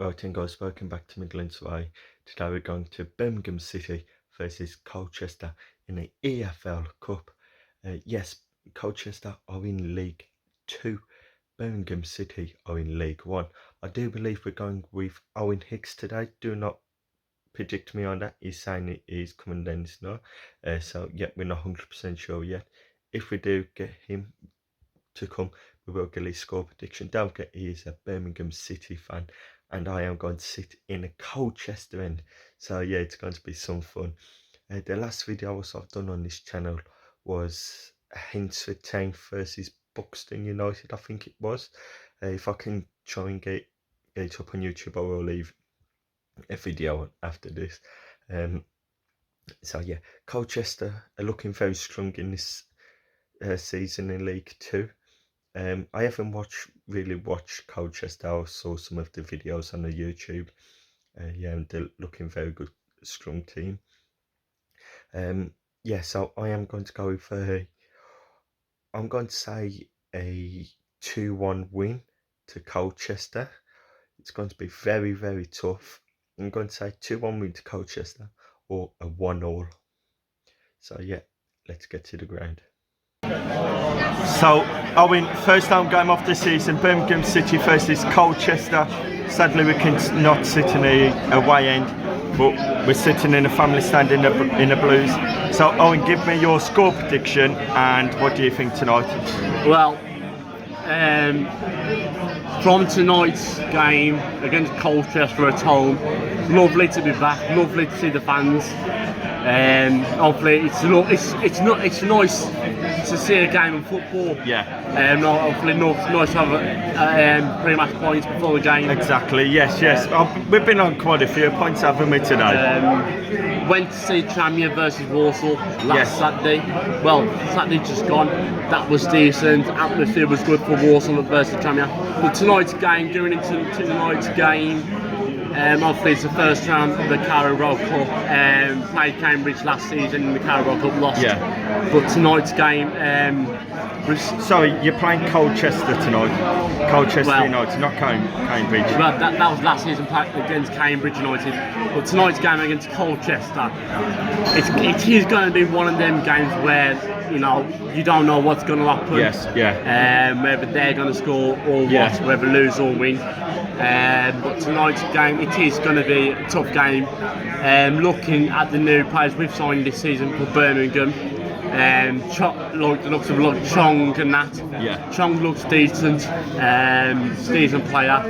Right then guys, welcome back to Midlands Way. Today we're going to Birmingham City versus Colchester in the EFL Cup. Yes, Colchester are in League 2, Birmingham City are in League 1. I do believe we're going with Owen Hicks today. Do not predict me on that. He's saying it is coming down the snow. So yeah, we're not 100% sure yet. If we do get him to come, we will get his score prediction. Don't forget, he is a Birmingham City fan, and I am going to sit in a Colchester end. So yeah, it's going to be some fun. The last video I've done on this channel was Hensford Town versus Buxton United, I think it was. If I can try and get it up on YouTube, I will leave a video after this. So yeah, Colchester are looking very strong in this season in League 2. I haven't really watched Colchester. I saw some of the videos on the YouTube. Yeah, and they're looking very good, strong team. Yeah, so I am going to go with I'm going to say a 2-1 win to Colchester. It's going to be very, very tough. I'm going to say 2-1 win to Colchester or a 1-1. So yeah, let's get to the ground. So, Owen, first home game of the season, Birmingham City versus Colchester. Sadly, we can not sit in the away end, but we're sitting in a family stand in the Blues. So, Owen, give me your score prediction and what do you think tonight? Well, from tonight's game against Colchester at home, lovely to be back, lovely to see the fans. Hopefully it's nice to see a game of football. Yeah. Hopefully nice to have pre-match points before the game. Exactly. Yes. We've been on quite a few points, haven't we, today? Went to see Tranmere versus Walsall last Saturday. Well, Saturday just gone. That was decent. Atmosphere was good for Walsall versus Tranmere. But tonight's game, going into tonight's game. Obviously it's the first round of the Carabo Cup. Played Cambridge last season in the Carabo Cup, lost. Yeah. But tonight's game Sorry, you're playing Colchester tonight. Colchester United, not Cambridge. Well, that was last season against Cambridge United. But tonight's game against Colchester, it is going to be one of them games where you don't know what's going to happen. Yes, yeah. Whether they're going to score or what, whether lose or win. But tonight's game, it is going to be a tough game. Looking at the new players we've signed this season for Birmingham, the looks of Chong and that. Yeah. Chong looks decent, decent player.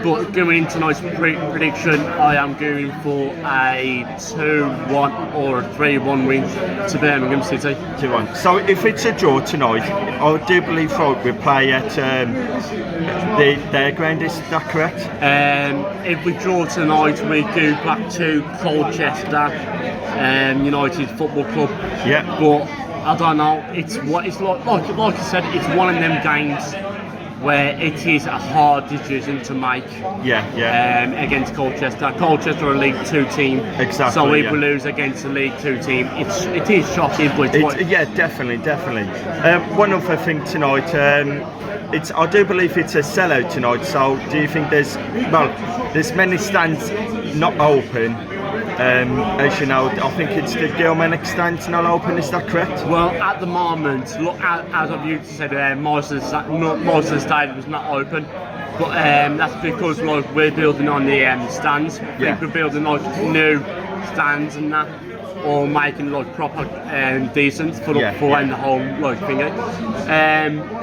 But going into tonight's prediction, I am going for a 2-1 or a 3-1 win to Birmingham City. 2-1. So if it's a draw tonight, I do believe we play at their ground. Is that correct? If we draw tonight, we go back to Colchester United Football Club. Yeah. But I don't know. It's like I said. It's one of them games where it is a hard decision to make. Against Colchester. Colchester are a League 2 team. Exactly. So if we lose against a League 2 team, it is shocking. But definitely. One other thing tonight. I do believe it's a sellout tonight. So do you think there's many stands not open? As you know, I think it's the Gilmenick stand's not open, is that correct? Well, at the moment, look, as I've said, most of the stadium is not open. But that's because we're building on the stands. I think we're building new stands and that, or making proper decent for when the home thingy.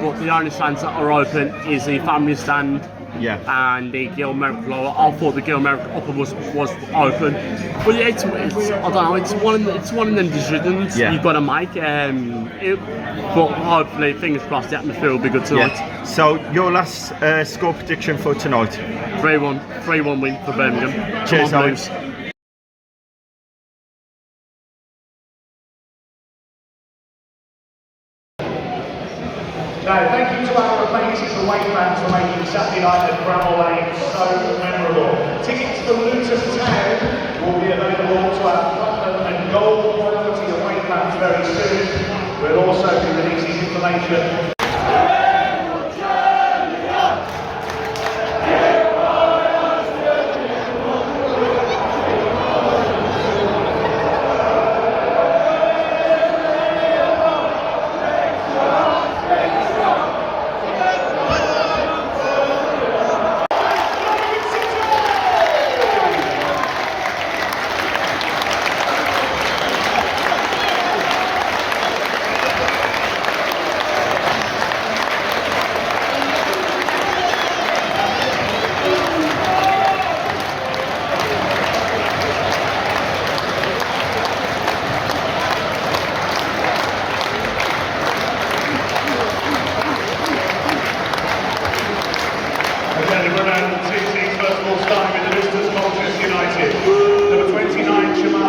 But the only stands that are open is the family stand. And the Gilmerick lower. I thought the Gilmerick upper was open, but I don't know. It's one of them decisions you've got to make. But hopefully, fingers crossed, the atmosphere will be good tonight. Yeah. So your last score prediction for tonight? 3-1 win for Birmingham. Cheers, Blues. Now, thank you to our amazing away fans for making Saturday night at Bramall Lane so memorable. Tickets for Luton Town will be available to our platinum and gold quality away fans very soon. We'll also be releasing information.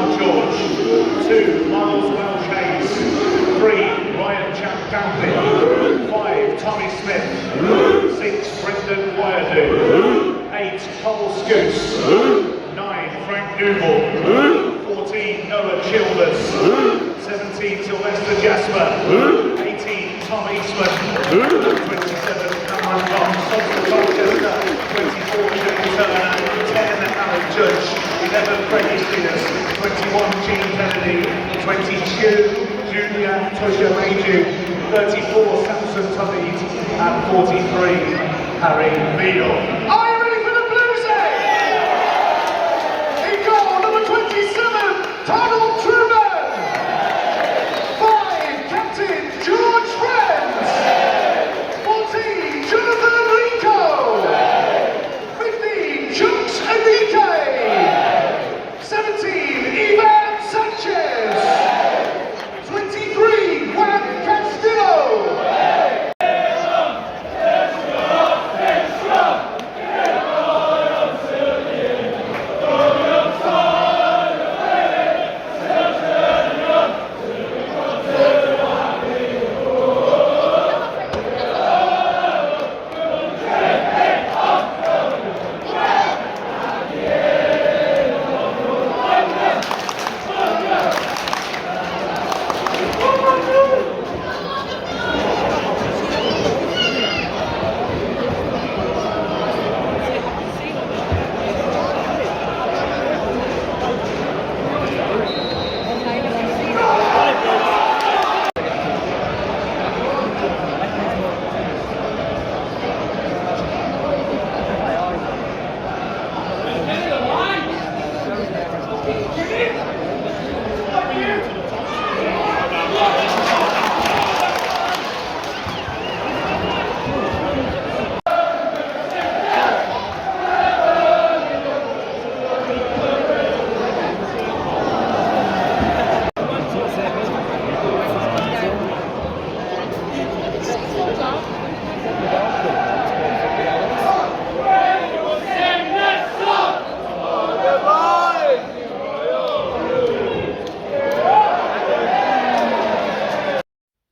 Mark George. 2, Miles Welsh Hayes. 3, Ryan Jack Dampitt. 5, Tommy Smith. 6, Brendan Wyerdu. 8, Cole Scoose. 9, Frank Newell. 14, Noah Childers. 17, Sylvester Jasper. 18, Tom Eastman. 27, Cameron Cox. Colchester. 24, James Turner. 10, Alan Judge. 11, Freddie Stinners. 21, Gene Kennedy. 22, Julia Tusha Meiju. 34, Samson Tubbeed. And 43, Harry Beadle. Are you ready for the Blues in goal, number 27, Donald Truman. 5, Captain George Friends. 14, Jonathan Rico. 15, Chunks Enrique. 17, Ivan Sanchez. 23, Juan Castillo.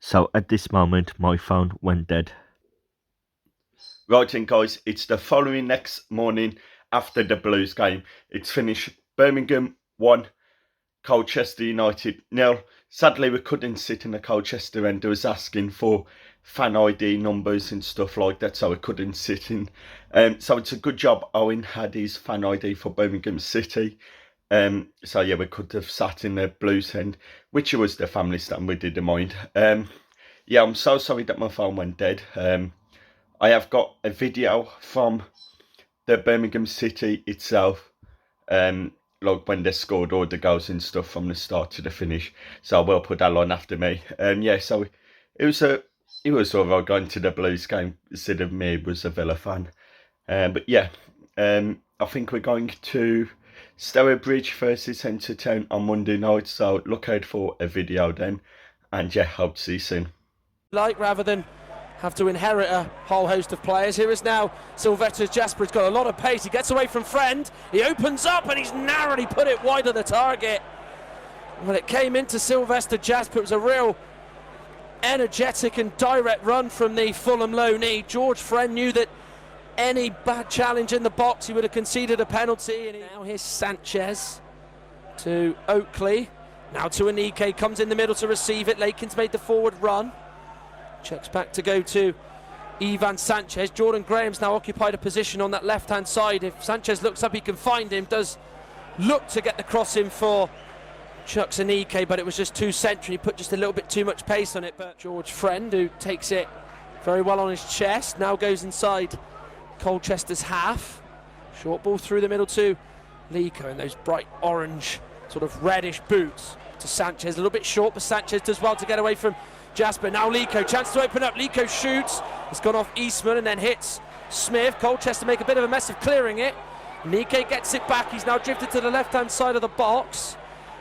So at this moment, my phone went dead. Right then, guys, it's the following next morning after the Blues game. It's finished Birmingham 1, Colchester United 0. Sadly, we couldn't sit in the Colchester end. They was asking for fan ID numbers and stuff like that, so we couldn't sit in. So it's a good job Owen had his fan ID for Birmingham City. So yeah, we could have sat in the Blues end, which was the family stand. We didn't mind. Yeah, I'm so sorry that my phone went dead. I have got a video from the Birmingham City itself, like when they scored all the goals and stuff from the start to the finish. So I will put that on after me. Yeah, so it was alright going to the Blues game instead of me was a Villa fan. But yeah, I think we're going to Stourbridge versus Centre Town on Monday night. So look out for a video then, and yeah, hope to see you soon. Rather than have to inherit a whole host of players. Here is now Sylvester Jasper. He's got a lot of pace. He gets away from Friend. He opens up and he's narrowly put it wide of the target. When it came into Sylvester Jasper, it was a real energetic and direct run from the Fulham low knee. George Friend knew that any bad challenge in the box, he would have conceded a penalty. And now here's Sanchez to Oakley. Now to Anike, comes in the middle to receive it. Lakin's made the forward run. Checks back to go to Ivan Sanchez. Jordan Graham's now occupied a position on that left-hand side. If Sanchez looks up, he can find him. Does look to get the cross in for Chucks Anike, but it was just too central. He put just a little bit too much pace on it. But George Friend, who takes it very well on his chest, now goes inside Colchester's half. Short ball through the middle to Lico in those bright orange, sort of reddish boots to Sanchez. A little bit short, but Sanchez does well to get away from Jasper. Now Lico, chance to open up. Lico shoots. It's gone off Eastman and then hits Smith. Colchester make a bit of a mess of clearing it. Nike gets it back. He's now drifted to the left-hand side of the box.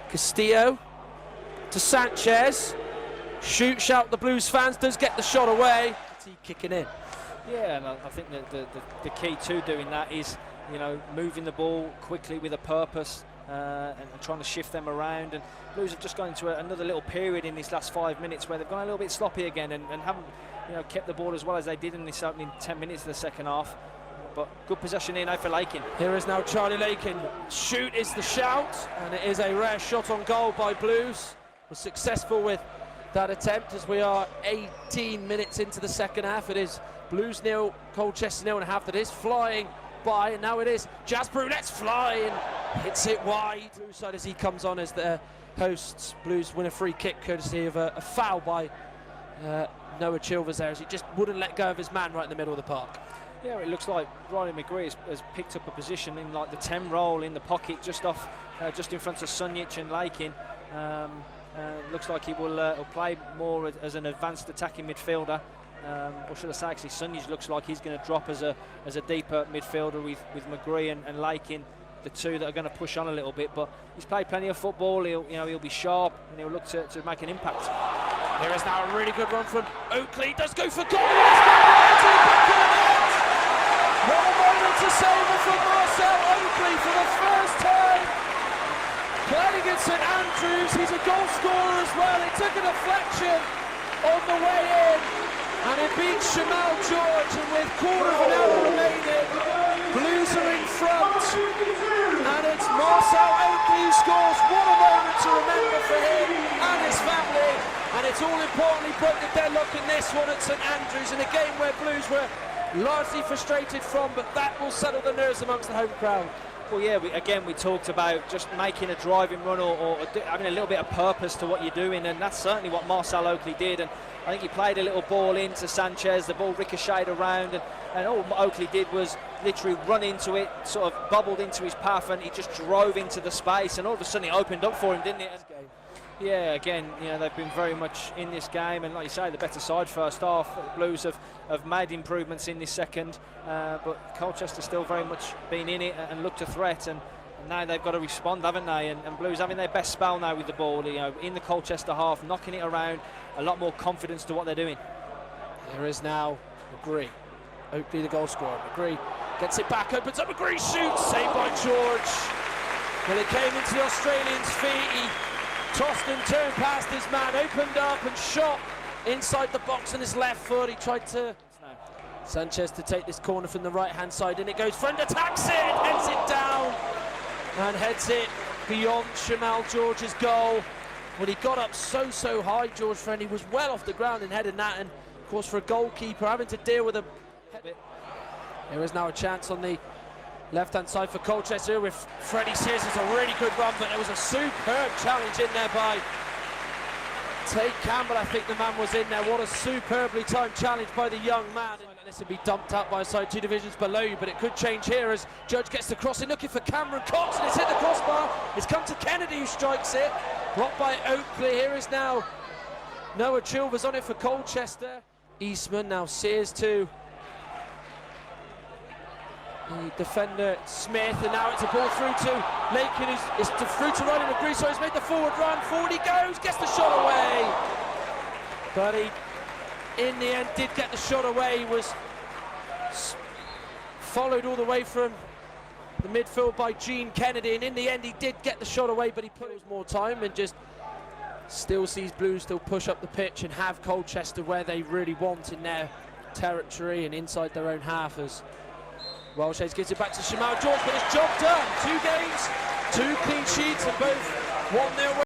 Castillo to Sanchez. Shout the Blues fans. Does get the shot away. Kicking in. Yeah, and I think that the key to doing that is, you know, moving the ball quickly with a purpose, and trying to shift them around. And Blues have just gone into another little period in these last 5 minutes where they've gone a little bit sloppy again and haven't kept the ball as well as they did in this opening 10 minutes of the second half. But good possession here now for Lakin. Here is now Charlie Lakin. Shoot is the shout, and it is a rare shot on goal by Blues. Was successful with that attempt as we are 18 minutes into the second half. It is Blues 0, Colchester 0 and a half. That is flying by, and now it is Jasper who lets fly and hits it wide. Blues side as he comes on as the hosts. Blues win a free kick courtesy of a foul by Noah Chilvers there, as he just wouldn't let go of his man right in the middle of the park. Yeah, it looks like Riley McGree has picked up a position in like the 10 role in the pocket, just in front of Sunjic and Lakin. Looks like he will play more as an advanced attacking midfielder, or should I say, actually, Sunjic looks like he's going to drop as a deeper midfielder with McGree and Lakin, the two that are going to push on a little bit. But he's played plenty of football. He'll be sharp and he'll look to make an impact. There is now a really good run from Oakley. He does go for goal. What a moment to savour from Marcel Oakley for the first time. Playing against St Andrews, he's a goal scorer as well. He took a deflection on the way in, and it beats Shamal George, and with quarter of an hour remaining, Blues are in front, and it's Marcel Oakley who scores. What a moment to remember for him and his family, and it's all importantly broke the deadlock in this one at St Andrews in a game where Blues were largely frustrated from, but that will settle the nerves amongst the home crowd. Well, yeah, we talked about just making a driving run or having a little bit of purpose to what you're doing, and that's certainly what Marcel Oakley did. And I think he played a little ball into Sanchez, the ball ricocheted around, and all Oakley did was literally run into it, sort of bubbled into his path, and he just drove into the space, and all of a sudden it opened up for him, didn't it? Yeah, again, they've been very much in this game, and like you say, the better side first half. Blues have made improvements in this second, but Colchester still very much been in it and looked a threat, and now they've got to respond, haven't they? And Blues having their best spell now with the ball, in the Colchester half, knocking it around, a lot more confidence to what they're doing. There is now McGree. Oakley the goal scorer. McGree gets it back, opens up, McGree shoots, saved by George. Well, it came into the Australian's feet. He tossed and turned past his man, opened up and shot inside the box on his left foot. He tried to Sanchez to take this corner from the right hand side, and it goes. Friend attacks it, heads it down and heads it beyond Shamal George's goal. Well, he got up so high, George Friend. He was well off the ground and headed that, and of course for a goalkeeper having to deal with a there is now a chance on the left-hand side for Colchester with Freddie Sears. It's a really good run, but there was a superb challenge in there by Tate Campbell. I think the man was in there. What a superbly timed challenge by the young man. This would be dumped out by a side 2 divisions below you, but it could change here as Judge gets the cross in, looking for Cameron Cox, and it's hit the crossbar. It's come to Kennedy, who strikes it. Blocked by Oakley. Here is now Noah Chilvers on it for Colchester. Eastman, now Sears to the defender Smith, and now it's a ball through to Lakin, who's through to Riley McGree, so he's made the forward run. Forward he goes, gets the shot away, but he in the end did get the shot away. He was followed all the way from the midfield by Gene Kennedy, and in the end he did get the shot away, but he put more time and just still sees Blues still push up the pitch and have Colchester where they really want in their territory and inside their own half, as Welshades gives it back to Shamal George, but it's job done. 2 games, 2 clean sheets, and both 1-0.